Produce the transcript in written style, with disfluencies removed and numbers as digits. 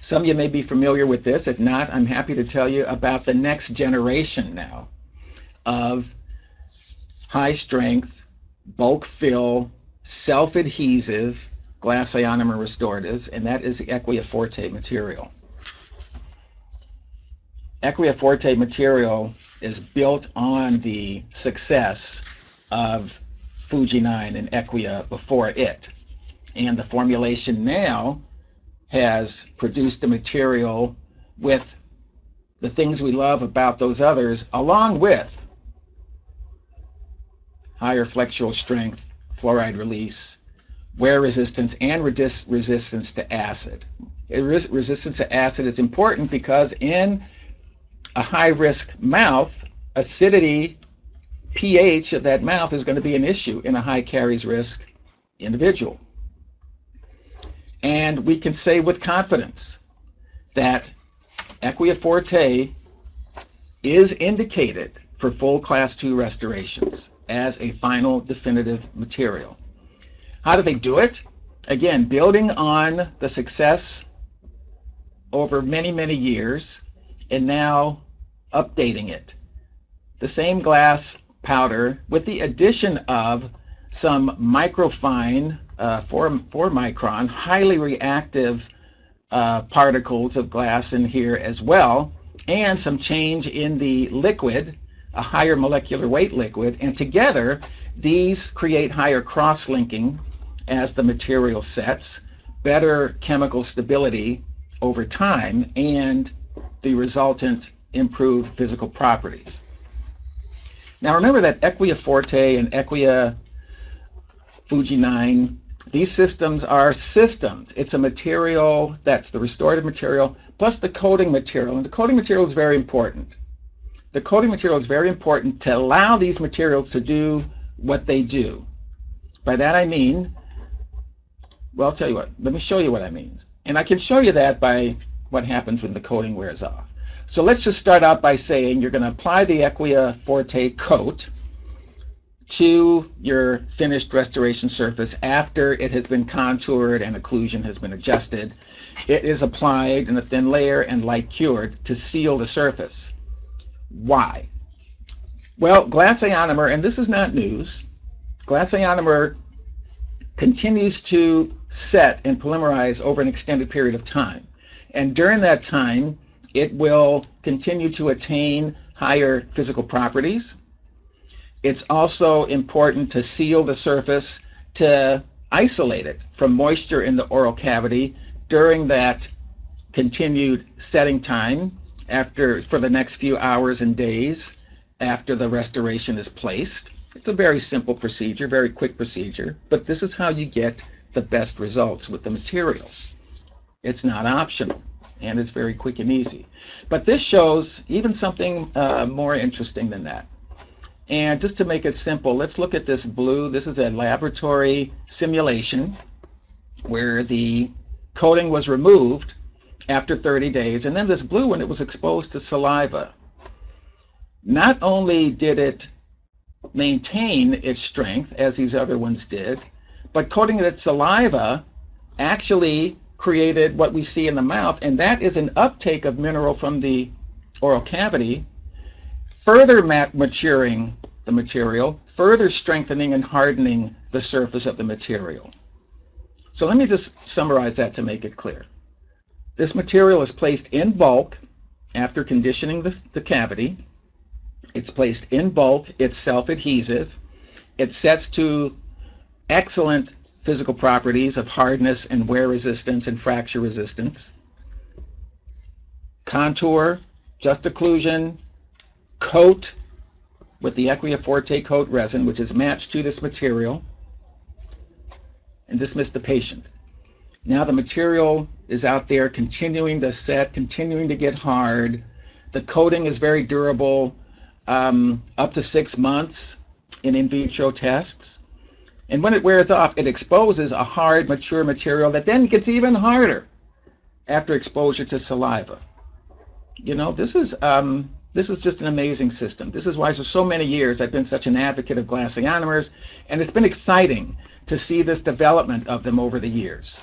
Some of you may be familiar with this. If not, I'm happy to tell you about the next generation now of high strength, bulk fill, self-adhesive glass ionomer restoratives, and that is the Equia Forte material. Equia Forte material is built on the success of Fuji 9 and Equia before it. And the formulation now has produced a material with the things we love about those others, along with higher flexural strength, fluoride release, wear resistance, and resistance to acid. Resistance to acid is important because in a high-risk mouth, acidity, pH of that mouth is going to be an issue in a high caries risk individual. And we can say with confidence that Equia Forte is indicated for full class 2 restorations as a final definitive material. How do they do it? Again, building on the success over many, many years and now updating it. The same glass powder with the addition of some microfine 4 micron, highly reactive particles of glass in here as well, and some change in the liquid, a higher molecular weight liquid, and together these create higher cross-linking as the material sets, better chemical stability over time, and the resultant improved physical properties. Now remember that Equia Forte and Equia Fuji 9, these systems are systems. It's a material that's the restorative material plus the coating material, and the coating material is very important. The coating material is very important to allow these materials to do what they do. By that I mean, well, I'll tell you what, let me show you what I mean. And I can show you that by what happens when the coating wears off. So let's just start out by saying you're going to apply the Equia Forte coat to your finished restoration surface after it has been contoured and occlusion has been adjusted. It is applied in a thin layer and light cured to seal the surface. Why? Well, glass ionomer, and this is not news, glass ionomer continues to set and polymerize over an extended period of time. And during that time, it will continue to attain higher physical properties. It's also important to seal the surface, to isolate it from moisture in the oral cavity during that continued setting time for the next few hours and days after the restoration is placed. It's a very simple procedure, very quick procedure, but this is how you get the best results with the material. It's not optional, and it's very quick and easy. But this shows even something more interesting than that. And just to make it simple, let's look at this blue. This is a laboratory simulation where the coating was removed after 30 days. And then this blue one, it was exposed to saliva. Not only did it maintain its strength, as these other ones did, but coating it with saliva actually created what we see in the mouth, and that is an uptake of mineral from the oral cavity, further maturing the material, further strengthening and hardening the surface of the material. So let me just summarize that to make it clear. This material is placed in bulk after conditioning the cavity. It's placed in bulk, it's self-adhesive, it sets to excellent physical properties of hardness and wear resistance and fracture resistance. Contour, just occlusion, coat with the Equia Forte coat resin, which is matched to this material, and dismiss the patient. Now the material is out there continuing to set, continuing to get hard. The coating is very durable, up to 6 months in vitro tests. And when it wears off, it exposes a hard, mature material that then gets even harder after exposure to saliva. You know, this is just an amazing system. This is why for so many years I've been such an advocate of glass ionomers, and it's been exciting to see this development of them over the years.